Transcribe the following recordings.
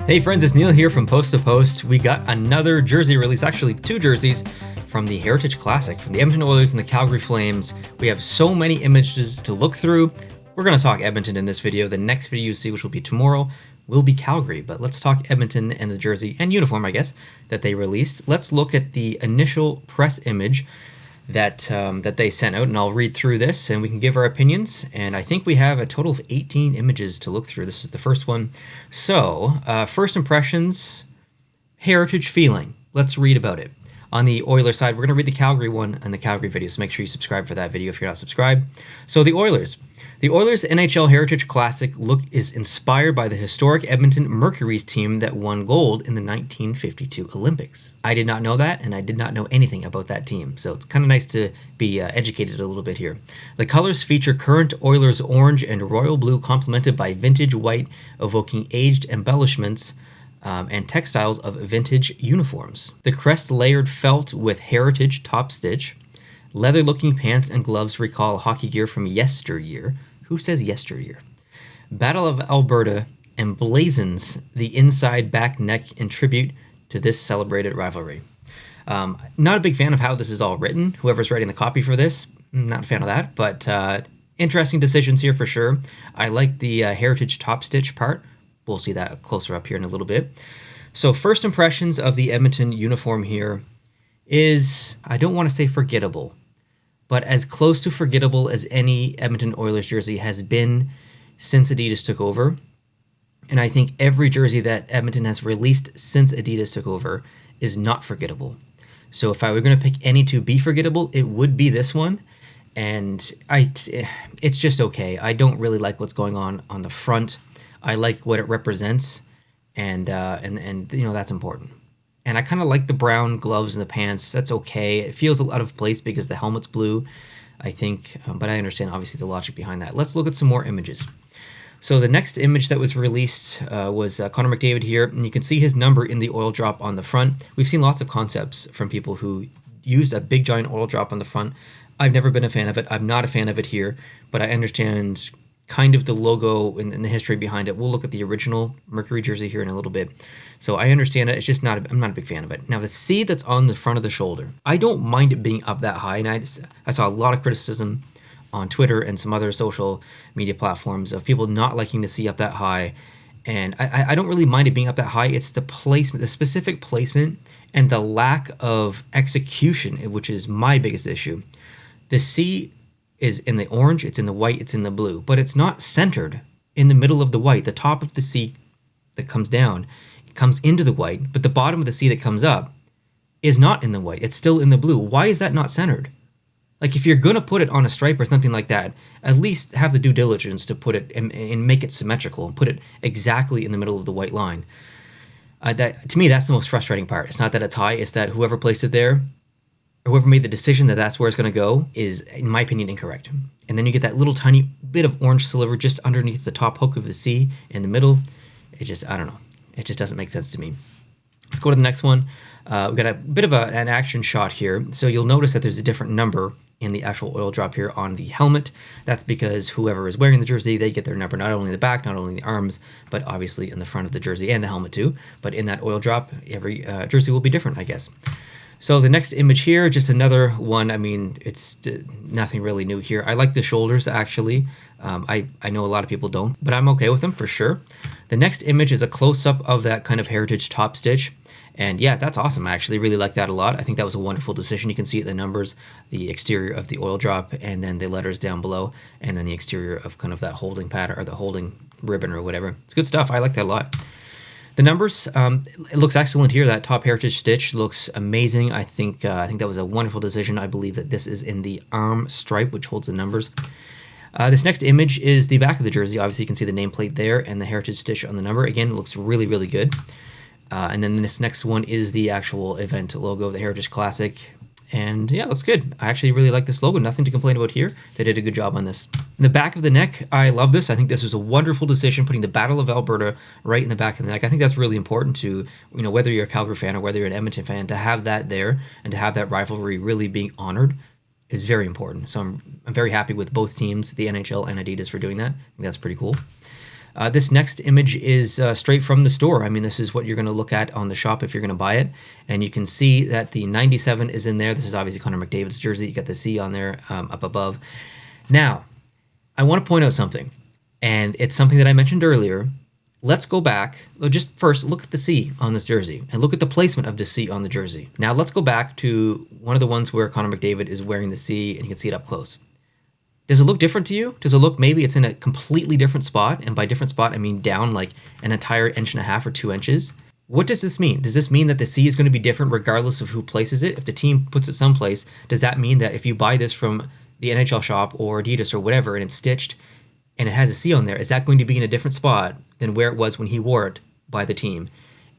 Hey friends, it's Neil here from Post to Post. We got another jersey release, actually two jerseys from the Heritage Classic, from the Edmonton Oilers and the Calgary Flames. We have so many images to look through. We're going to talk Edmonton in this video. The next video you see, which will be tomorrow, will be Calgary. But let's talk Edmonton and the jersey and uniform, I guess, that they released. Let's look at the initial press image that they sent out, and I'll read through this and we can give our opinions. And I think we have a total of 18 images to look through. This is the first one. So first impressions, Heritage feeling. Let's read about it. On the Oilers side, we're going to read the Calgary one and the Calgary video, so make sure you subscribe for that video if you're not subscribed. So the Oilers NHL Heritage Classic look is inspired by the historic Edmonton Mercury's team that won gold in the 1952 Olympics. I did not know that, and I did not know anything about that team, so it's kind of nice to be educated a little bit here. The colors feature current Oilers orange and royal blue complemented by vintage white, evoking aged embellishments and textiles of vintage uniforms. The crest layered felt with heritage top stitch. Leather-looking pants and gloves recall hockey gear from yesteryear. Who says yesteryear? Battle of Alberta emblazons the inside back neck in tribute to this celebrated rivalry. Not a big fan of how this is all written. Whoever's writing the copy for this, not a fan of that, but interesting decisions here for sure. I like the heritage top stitch part. We'll see that closer up here in a little bit. So first impressions of the Edmonton uniform here is, I don't want to say forgettable, but as close to forgettable as any Edmonton Oilers jersey has been since Adidas took over. And I think every jersey that Edmonton has released since Adidas took over is not forgettable. So if I were going to pick any to be forgettable, it would be this one. And it's just okay. I don't really like what's going on the front. I like what it represents, and you know, that's important. And I kind of like the brown gloves and the pants. That's okay. It feels out of place because the helmet's blue, I think. But I understand, obviously, the logic behind that. Let's look at some more images. So the next image that was released was Connor McDavid here. And you can see his number in the oil drop on the front. We've seen lots of concepts from people who used a big, giant oil drop on the front. I've never been a fan of it. I'm not a fan of it here. But I understand kind of the logo and the history behind it. We'll look at the original Mercury jersey here in a little bit. So I understand it. It's just I'm not a big fan of it. Now the C that's on the front of the shoulder, I don't mind it being up that high. And I saw a lot of criticism on Twitter and some other social media platforms of people not liking the C up that high. And I don't really mind it being up that high. It's the placement, the specific placement, and the lack of execution, which is my biggest issue. The C is in the orange, it's in the white, it's in the blue, but it's not centered in the middle of the white. The top of the C that comes down, it comes into the white, but the bottom of the C that comes up is not in the white. It's still in the blue. Why is that not centered? Like, if you're going to put it on a stripe or something like that, at least have the due diligence to put it and make it symmetrical and put it exactly in the middle of the white line. That, to me, that's the most frustrating part. It's not that it's high, it's that whoever placed it there, or whoever made the decision that that's where it's going to go, is, in my opinion, incorrect. And then you get that little tiny bit of orange sliver just underneath the top hook of the C in the middle. It just, I don't know. It just doesn't make sense to me. Let's go to the next one. We've got a bit of an action shot here. So you'll notice that there's a different number in the actual oil drop here on the helmet. That's because whoever is wearing the jersey, they get their number not only in the back, not only in the arms, but obviously in the front of the jersey and the helmet too. But in that oil drop, every jersey will be different, I guess. So the next image here, just another one. I mean, it's nothing really new here. I like the shoulders, actually. I know a lot of people don't, but I'm okay with them for sure. The next image is a close-up of that kind of heritage top stitch. And yeah, that's awesome. I actually really like that a lot. I think that was a wonderful decision. You can see the numbers, the exterior of the oil drop, and then the letters down below, and then the exterior of kind of that holding pattern or the holding ribbon or whatever. It's good stuff. I like that a lot. The numbers, it looks excellent here. That top heritage stitch looks amazing. I think that was a wonderful decision. I believe that this is in the arm stripe, which holds the numbers. This next image is the back of the jersey. Obviously, you can see the nameplate there and the heritage stitch on the number. Again, it looks really, really good. And then this next one is the actual event logo of the Heritage Classic. And yeah, it looks good. I actually really like this logo. Nothing to complain about here. They did a good job on this. In the back of the neck, I love this. I think this was a wonderful decision, putting the Battle of Alberta right in the back of the neck. I think that's really important to, you know, whether you're a Calgary fan or whether you're an Edmonton fan, to have that there and to have that rivalry really being honored is very important. So I'm very happy with both teams, the NHL and Adidas, for doing that. I think that's pretty cool. This next image is straight from the store. I mean, this is what you're going to look at on the shop if you're going to buy it. And you can see that the 97 is in there. This is obviously Connor McDavid's jersey. You got the C on there up above. Now, I want to point out something, and it's something that I mentioned earlier. Let's go back. Just first, look at the C on this jersey and look at the placement of the C on the jersey. Now, let's go back to one of the ones where Connor McDavid is wearing the C, and you can see it up close. Does it look different to you? Does it look maybe it's in a completely different spot? And by different spot, I mean down like an entire 1.5 or 2 inches. What does this mean? Does this mean that the C is going to be different regardless of who places it? If the team puts it someplace, does that mean that if you buy this from the NHL shop or Adidas or whatever and it's stitched and it has a C on there, is that going to be in a different spot than where it was when he wore it by the team?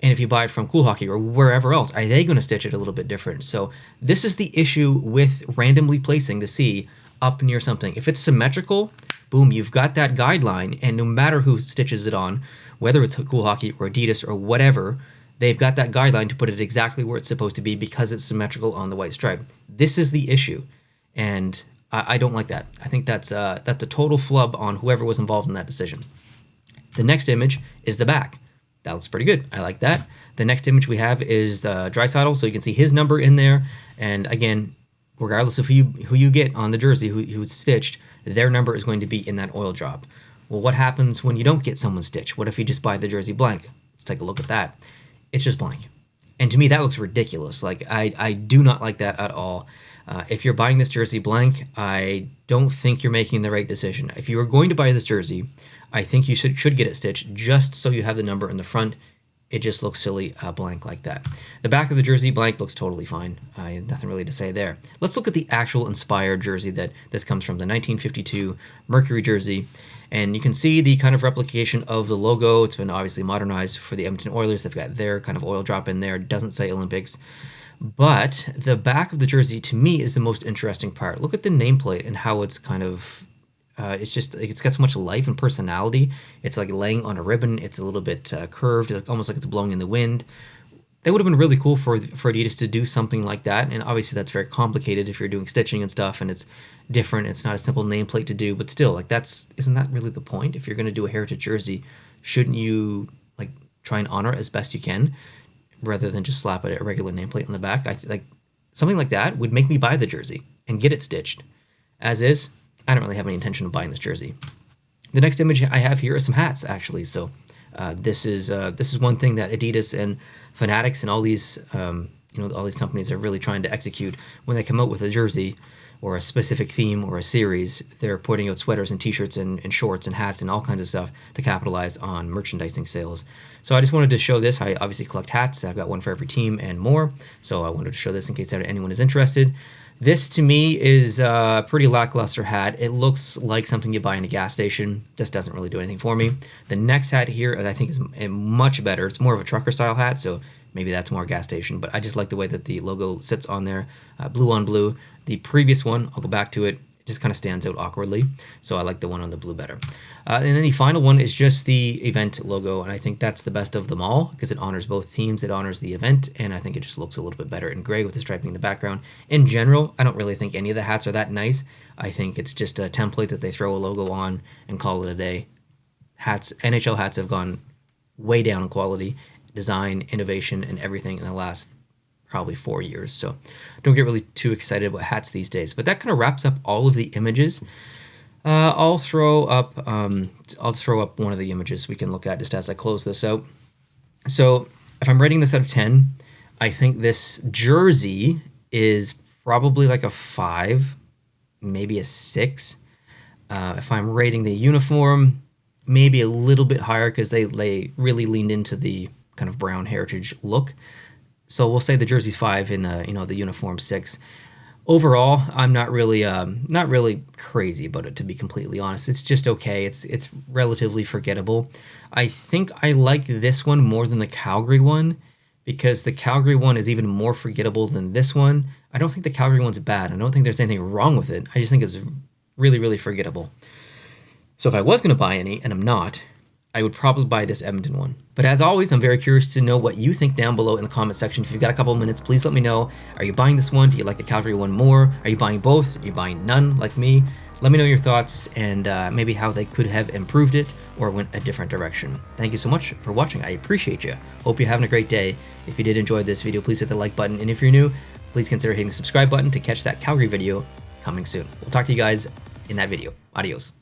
And if you buy it from Cool Hockey or wherever else, are they going to stitch it a little bit different? So this is the issue with randomly placing the C up near something. If it's symmetrical, boom, you've got that guideline, and no matter who stitches it on, whether it's Cool Hockey or Adidas or whatever, they've got that guideline to put it exactly where it's supposed to be because it's symmetrical on the white stripe. This is the issue, and I don't like that. I think that's a total flub on whoever was involved in that decision. The next image is the back. That looks pretty good. I like that. The next image we have is Draisaitl, so you can see his number in there, and again, regardless of who you get on the jersey, who's stitched, their number is going to be in that oil drop. Well, what happens when you don't get someone stitched? What if you just buy the jersey blank? Let's take a look at that. It's just blank. And to me, that looks ridiculous. Like, I do not like that at all. If you're buying this jersey blank, I don't think you're making the right decision. If you are going to buy this jersey, I think you should get it stitched just so you have the number in the front. It just looks silly blank like that. The back of the jersey blank looks totally fine. Nothing really to say there. Let's look at the actual inspired jersey that this comes from, the 1952 Mercury jersey. And you can see the kind of replication of the logo. It's been obviously modernized for the Edmonton Oilers. They've got their kind of oil drop in there. It doesn't say Olympics. But the back of the jersey, to me, is the most interesting part. Look at the nameplate and how it's kind of... it's got so much life and personality. It's like laying on a ribbon. It's a little bit curved, almost like it's blowing in the wind. That would have been really cool for Adidas to do something like that. And obviously that's very complicated if you're doing stitching and stuff, and it's different. It's not a simple nameplate to do, but still, like, isn't that really the point? If you're going to do a heritage jersey, shouldn't you like try and honor it as best you can, rather than just slap a regular nameplate on the back? I like something like that would make me buy the jersey and get it stitched. As is, I don't really have any intention of buying this jersey. The next image I have here is some hats, actually. So this is one thing that Adidas and Fanatics and all these all these companies are really trying to execute when they come out with a jersey or a specific theme or a series. They're putting out sweaters and t-shirts and shorts and hats and all kinds of stuff to capitalize on merchandising sales. So I just wanted to show this. I obviously collect hats. I've got one for every team and more. So I wanted to show this in case anyone is interested. This, to me, is a pretty lackluster hat. It looks like something you buy in a gas station. Just doesn't really do anything for me. The next hat here, I think, is much better. It's more of a trucker-style hat, so maybe that's more gas station. But I just like the way that the logo sits on there, blue on blue. The previous one, I'll go back to it, it just kind of stands out awkwardly. So I like the one on the blue better. And then the final one is just the event logo, and I think that's the best of them all because it honors both teams, it honors the event, and I think it just looks a little bit better in gray with the striping in the background. In general, I don't really think any of the hats are that nice. I think it's just a template that they throw a logo on and call it a day. NHL hats have gone way down in quality, design, innovation, and everything in the last probably 4 years. So don't get really too excited about hats these days. But that kind of wraps up all of the images. I'll throw up one of the images we can look at just as I close this out. So if I'm rating this out of 10, I think this jersey is probably like a 5, maybe a 6. If I'm rating the uniform, maybe a little bit higher because they really leaned into the kind of brown heritage look. So we'll say the jersey's 5 and the uniform 6. Overall, I'm not really crazy about it, to be completely honest. It's just okay. It's relatively forgettable. I think I like this one more than the Calgary one because the Calgary one is even more forgettable than this one. I don't think the Calgary one's bad. I don't think there's anything wrong with it. I just think it's really, really forgettable. So if I was going to buy any, and I'm not, I would probably buy this Edmonton one. But as always, I'm very curious to know what you think down below in the comment section. If you've got a couple of minutes, please let me know. Are you buying this one? Do you like the Calgary one more? Are you buying both? Are you buying none like me? Let me know your thoughts and maybe how they could have improved it or went a different direction. Thank you so much for watching. I appreciate you. Hope you're having a great day. If you did enjoy this video, please hit the like button. And if you're new, please consider hitting the subscribe button to catch that Calgary video coming soon. We'll talk to you guys in that video. Adios.